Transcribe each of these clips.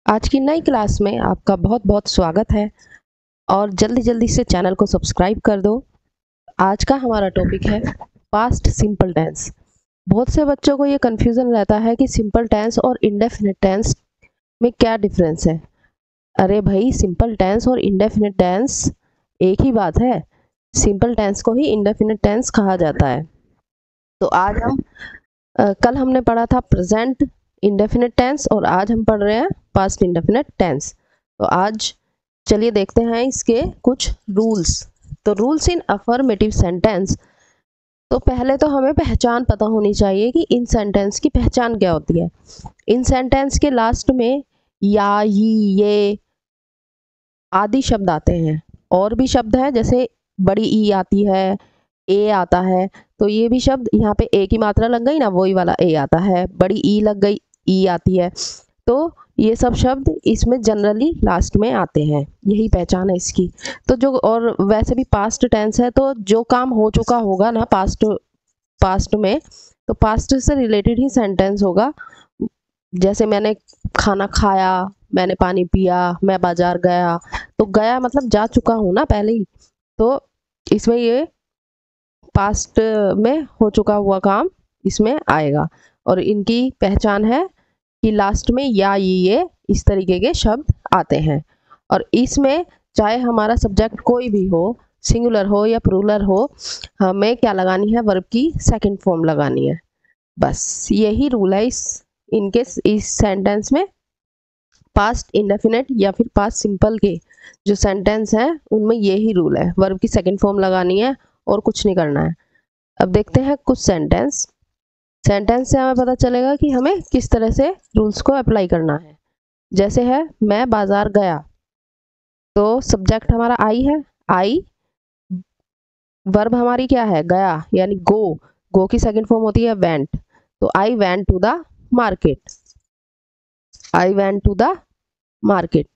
आज की नई क्लास में आपका बहुत बहुत स्वागत है और जल्दी जल्दी से चैनल को सब्सक्राइब कर दो। आज का हमारा टॉपिक है पास्ट सिंपल टेंस। बहुत से बच्चों को ये कन्फ्यूज़न रहता है कि सिंपल टेंस और इंडेफिनिट टेंस में क्या डिफरेंस है। अरे भाई, सिंपल टेंस और इंडेफिनिट टेंस एक ही बात है। सिंपल टेंस को ही इंडेफिनिट टेंस कहा जाता है। तो आज हम कल हमने पढ़ा था प्रेजेंट इंडेफिनिट टेंस और आज हम पढ़ रहे हैं पास्ट इंडेफिनिट टेंस। तो आज चलिए देखते हैं इसके कुछ रूल्स। तो रूल्स इन अफर्मेटिव सेंटेंस। तो पहले तो हमें पहचान पता होनी चाहिए कि इन सेंटेंस की पहचान क्या होती है। इन सेंटेंस के लास्ट में या, ये आदि शब्द आते हैं। और भी शब्द हैं, जैसे बड़ी ई आती है, ए आता है। तो ये भी शब्द, यहाँ पे ए की मात्रा लग गई ना, वही वाला ए आता है। बड़ी ई लग गई, ई आती है। तो ये सब शब्द इसमें जनरली लास्ट में आते हैं, यही पहचान है इसकी। तो जो, और वैसे भी पास्ट टेंस है, तो जो काम हो चुका होगा ना पास्ट में, तो पास्ट से रिलेटेड ही सेंटेंस होगा। जैसे मैंने खाना खाया, मैंने पानी पिया, मैं बाजार गया। तो गया मतलब जा चुका हूँ ना पहले ही। तो इसमें ये पास्ट में हो चुका हुआ काम इसमें आएगा। और इनकी पहचान है कि लास्ट में या, ये इस तरीके के शब्द आते हैं। और इसमें चाहे हमारा सब्जेक्ट कोई भी हो, सिंगुलर हो या प्लूरल हो, हमें क्या लगानी है, वर्ब की सेकंड फॉर्म लगानी है। बस यही रूल है इस सेंटेंस में। पास्ट इंडेफिनिट या फिर पास्ट सिंपल के जो सेंटेंस हैं उनमें यही रूल है, वर्ब की सेकंड फॉर्म लगानी है और कुछ नहीं करना है। अब देखते हैं कुछ सेंटेंस से हमें पता चलेगा कि हमें किस तरह से रूल्स को अप्लाई करना है। जैसे है, मैं बाजार गया। तो सब्जेक्ट हमारा आई है, आई। वर्ब हमारी क्या है, गया, यानी गो की सेकंड फॉर्म होती है वेंट। तो I went to the market, I went to the market.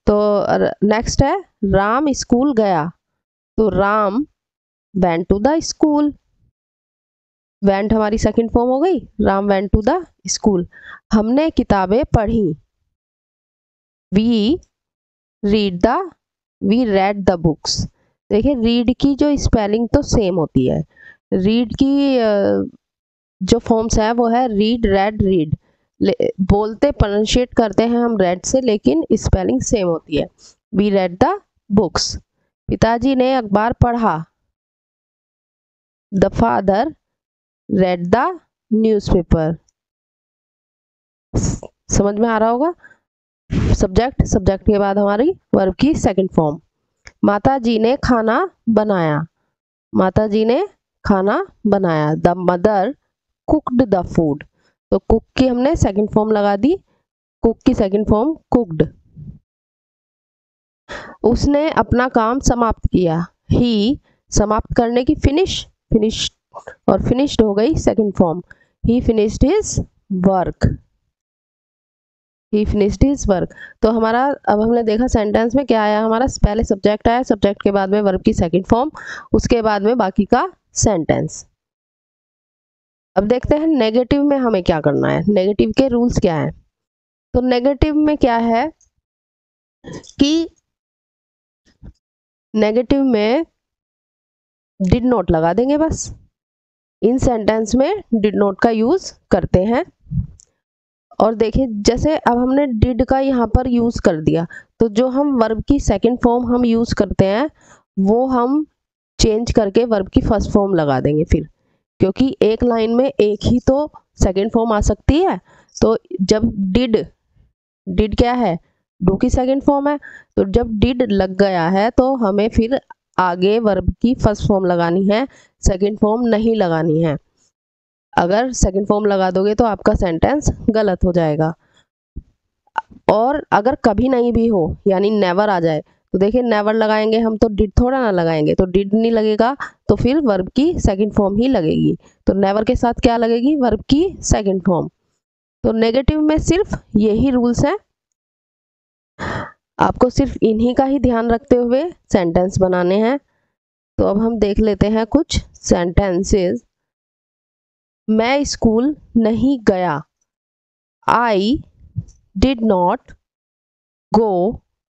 तो नेक्स्ट है, राम स्कूल गया। तो Ram went to the school. Went हमारी सेकंड फॉर्म हो गई, Ram went to the school. हमने किताबें पढ़ी, वी रेड द बुक्स। देखिए, रीड की जो स्पेलिंग तो सेम होती है। रीड की जो फॉर्म्स है वो है रीड, रेड, रीड। बोलते प्रोनाउंशिएट करते हैं हम रेड से, लेकिन स्पेलिंग सेम होती है। We read the books. पिताजी ने अखबार पढ़ा, the father read the newspaper. समझ में आ रहा होगा। सब्जेक्ट के बाद हमारी वर्ब की सेकंड फॉर्म। माता जी ने खाना बनाया, माता जी ने खाना बनाया। The mother cooked the food. तो कुक की हमने सेकंड फॉर्म लगा दी, कुक की सेकंड फॉर्म कुक्ड। उसने अपना काम समाप्त किया, ही समाप्त करने की फिनिश और फिनिश्ड हो गई सेकंड फॉर्म। ही फिनिश्ड हिज वर्क, ही फिनिश्ड हिज वर्क। तो हमारा, अब हमने देखा सेंटेंस में क्या आया, हमारा पहले सब्जेक्ट आया, सब्जेक्ट के बाद में वर्ब की सेकंड फॉर्म, उसके बाद में बाकी का सेंटेंस। अब देखते हैं नेगेटिव में हमें क्या करना है, नेगेटिव के रूल्स क्या हैं। तो नेगेटिव में क्या है कि नेगेटिव में डिड नॉट लगा देंगे बस। इन सेंटेंस में डिड नॉट का यूज करते हैं। और देखिए, जैसे अब हमने डिड का यहाँ पर यूज कर दिया, तो जो हम वर्ब की सेकंड फॉर्म हम यूज करते हैं वो हम चेंज करके वर्ब की फर्स्ट फॉर्म लगा देंगे फिर, क्योंकि एक लाइन में एक ही तो सेकंड फॉर्म आ सकती है। तो जब डिड क्या है, डू की सेकंड फॉर्म है। तो जब डिड लग गया है तो हमें फिर आगे वर्ब की फर्स्ट फॉर्म लगानी है, सेकंड फॉर्म नहीं लगानी है। अगर सेकंड फॉर्म लगा दोगे तो आपका सेंटेंस गलत हो जाएगा। और अगर कभी नहीं भी हो, यानी नेवर आ जाए, तो देखिए नेवर लगाएंगे हम तो डिड थोड़ा ना लगाएंगे, तो डिड नहीं लगेगा तो फिर वर्ब की सेकंड फॉर्म ही लगेगी। तो नेवर के साथ क्या लगेगी, वर्ब की सेकंड फॉर्म। तो नेगेटिव में सिर्फ यही रूल्स हैं, आपको सिर्फ इन्हीं का ही ध्यान रखते हुए सेंटेंस बनाने हैं। तो अब हम देख लेते हैं कुछ सेंटेंसेस। मैं स्कूल नहीं गया, I did not go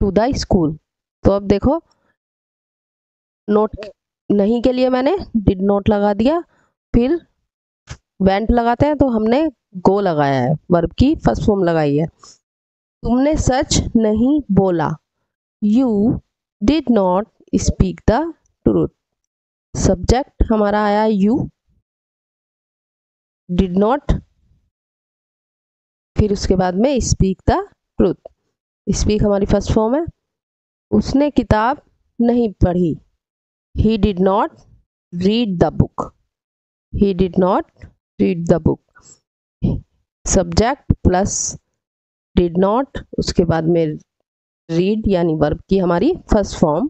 to the school. तो अब देखो, नोट नहीं के लिए मैंने डिड नॉट लगा दिया, फिर वेंट लगाते हैं तो हमने गो लगाया है, वर्ब की फर्स्ट फॉर्म लगाई है। तुमने सच नहीं बोला, you did not speak the truth. Subject हमारा आया यू, डिड नॉट, फिर उसके बाद में स्पीक द ट्रूथ। स्पीक हमारी फर्स्ट फॉर्म है। उसने किताब नहीं पढ़ी, he did not read the book, he did not read the book. Subject plus did not, उसके बाद में रीड यानी वर्ब की हमारी फर्स्ट फॉर्म,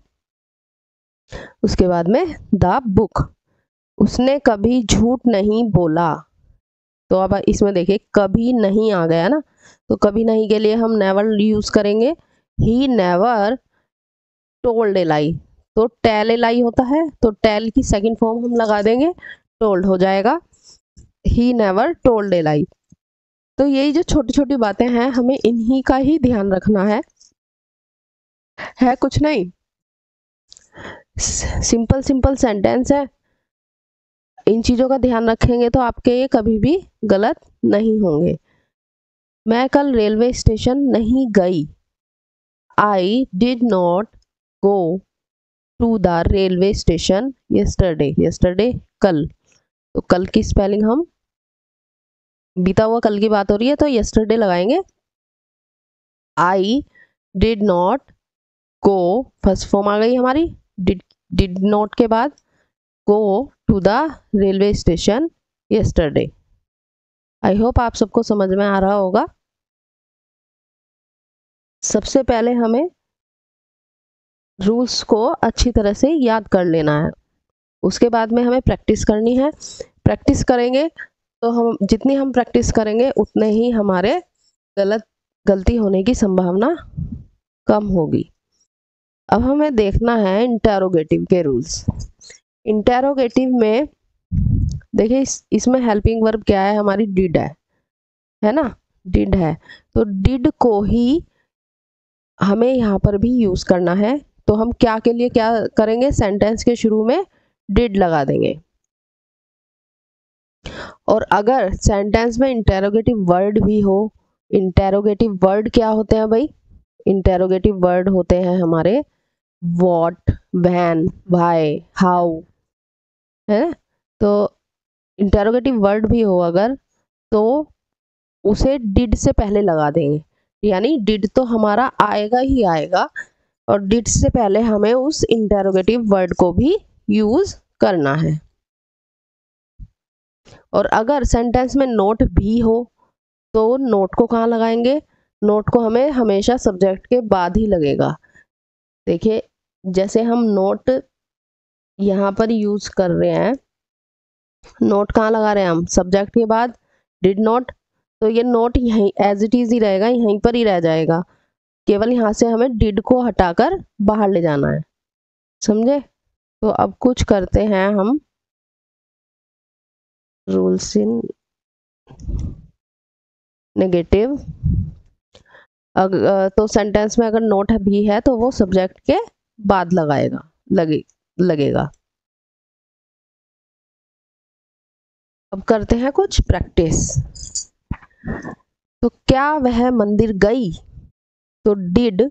उसके बाद में द बुक। उसने कभी झूठ नहीं बोला। तो अब इसमें देखिए कभी नहीं आ गया ना, तो कभी नहीं के लिए हम नेवर यूज करेंगे। ही नेवर टोल्ड ए लाई, तो टेल ए लाई होता है, तो टेल की सेकंड फॉर्म हम लगा देंगे, टोल्ड हो जाएगा। ही नेवर टोल्ड ए लाई। तो यही जो छोटी छोटी बातें हैं, हमें इन्हीं का ही ध्यान रखना है कुछ नहीं। सिंपल सिंपल सेंटेंस है, इन चीजों का ध्यान रखेंगे तो आपके ये कभी भी गलत नहीं होंगे। मैं कल रेलवे स्टेशन नहीं गई, I did not go to the railway station yesterday. Yesterday कल, तो कल की स्पेलिंग हम, बीता हुआ कल की बात हो रही है तो यस्टरडे लगाएंगे। I did not go, first form आ गई हमारी, डिड नॉट के बाद go to the railway station yesterday. I hope आप सबको समझ में आ रहा होगा। सबसे पहले हमें रूल्स को अच्छी तरह से याद कर लेना है, उसके बाद में हमें प्रैक्टिस करनी है। प्रैक्टिस करेंगे तो हम, जितनी हम प्रैक्टिस करेंगे उतने ही हमारे गलती होने की संभावना कम होगी। अब हमें देखना है इंटेरोगेटिव के रूल्स। इंटेरोगेटिव में देखिए इसमें हेल्पिंग वर्ब क्या है, हमारी डिड है ना, डिड है, तो डिड को ही हमें यहाँ पर भी यूज करना है। तो हम क्या के लिए क्या करेंगे, सेंटेंस के शुरू में डिड लगा देंगे। और अगर सेंटेंस में इंटेरोगेटिव वर्ड भी हो, इंटेरोगेटिव वर्ड क्या होते हैं भाई, इंटेरोगेटिव वर्ड होते हैं हमारे व्हाट, व्हेन, व्हाई, हाउ, है। तो इंटेरोगेटिव वर्ड भी हो अगर, तो उसे डिड से पहले लगा देंगे, यानी डिड तो हमारा आएगा ही आएगा, और डिड से पहले हमें उस इंटेरोगेटिव वर्ड को भी यूज करना है। और अगर सेंटेंस में नोट भी हो तो नोट को कहाँ लगाएंगे, नोट को हमें हमेशा सब्जेक्ट के बाद ही लगेगा। देखिए जैसे हम नोट यहाँ पर यूज कर रहे हैं, नोट कहाँ लगा रहे हैं हम, सब्जेक्ट के बाद, डिड नॉट, तो ये नोट यहीं एज इट इज ही रहेगा, यहीं पर ही रह जाएगा, केवल यहाँ से हमें डिड को हटाकर बाहर ले जाना है, समझे। तो अब कुछ करते हैं हम रूल्स इन नेगेटिव। तो सेंटेंस में अगर नोट भी है तो वो सब्जेक्ट के बाद लगेगा। अब करते हैं कुछ प्रैक्टिस। तो क्या वह मंदिर गई, तो डिड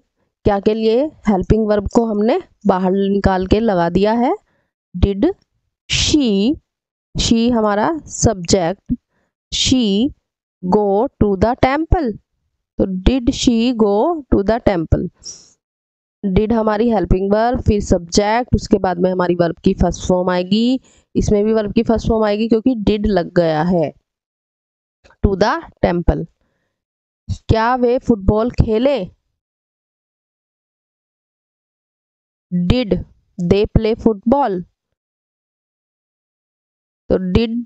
क्या के लिए, हेल्पिंग वर्ब को हमने बाहर निकाल के लगा दिया है, डिड शी हमारा subject, she go to the temple, तो did she go to the temple. Did हमारी हेल्पिंग वर्ब, फिर सब्जेक्ट, उसके बाद में हमारी वर्ब की फर्स्ट फॉर्म आएगी, इसमें भी वर्ब की फर्स्ट फॉर्म आएगी क्योंकि डिड लग गया है, टू द टेम्पल। क्या वे फुटबॉल खेले, डिड दे प्ले फुटबॉल, तो डिड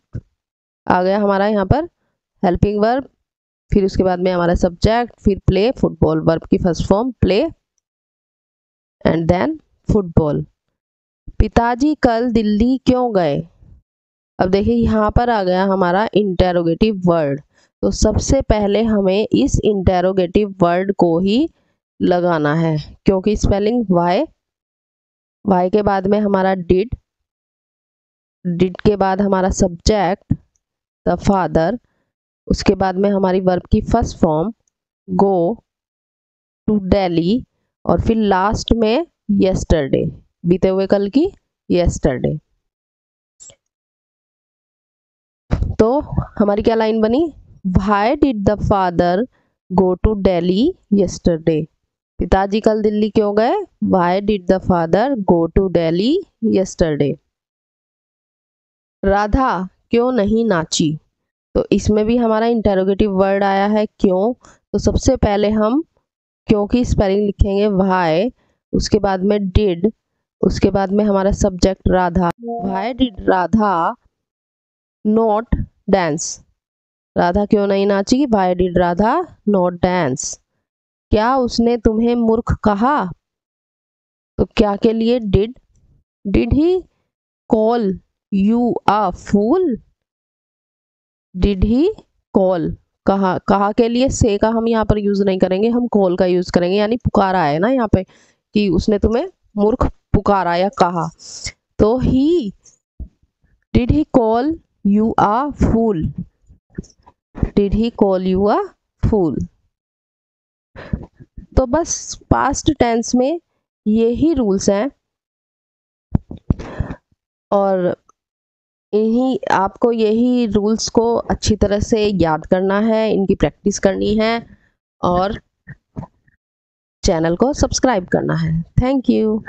आ गया हमारा यहाँ पर हेल्पिंग वर्ब, फिर उसके बाद में हमारा सब्जेक्ट, फिर प्ले फुटबॉल, वर्ब की first form play and then football. पिताजी कल दिल्ली क्यों गए, अब देखिए यहाँ पर आ गया हमारा इंटेरोगेटिव वर्ड, तो सबसे पहले हमें इस इंटेरोगेटिव वर्ड को ही लगाना है, क्योंकि स्पेलिंग वाई के बाद में हमारा डिड के बाद हमारा सब्जेक्ट द फादर, उसके बाद में हमारी वर्ब की first form go to Delhi, और फिर लास्ट में यस्टरडे, बीते हुए कल की यस्टरडे। तो हमारी क्या लाइन बनी, why did the father go to Delhi yesterday, पिताजी कल दिल्ली क्यों गए, why did the father go to Delhi yesterday. Radha क्यों नहीं नाची, तो इसमें भी हमारा इंटेरोगेटिव वर्ड आया है क्यों। तो सबसे पहले हम क्यों की स्पेलिंग लिखेंगे व्हाई, उसके बाद में डिड, उसके बाद में हमारा subject Radha. Why did Radha not dance, Radha क्यों नहीं नाची, why did Radha not dance. क्या उसने तुम्हें मूर्ख कहा, तो क्या के लिए did he call you a fool, did he call, कहा के लिए से का हम यहाँ पर यूज नहीं करेंगे, हम कॉल का यूज करेंगे, यानी पुकारा है ना यहाँ पे कि उसने तुम्हें मूर्ख पुकारा या कहा। तो did he call you a fool, did he call you a fool. तो बस पास्ट टेंस में यही रूल्स हैं, और आपको यही रूल्स को अच्छी तरह से याद करना है, इनकी प्रैक्टिस करनी है, और चैनल को सब्सक्राइब करना है। Thank you.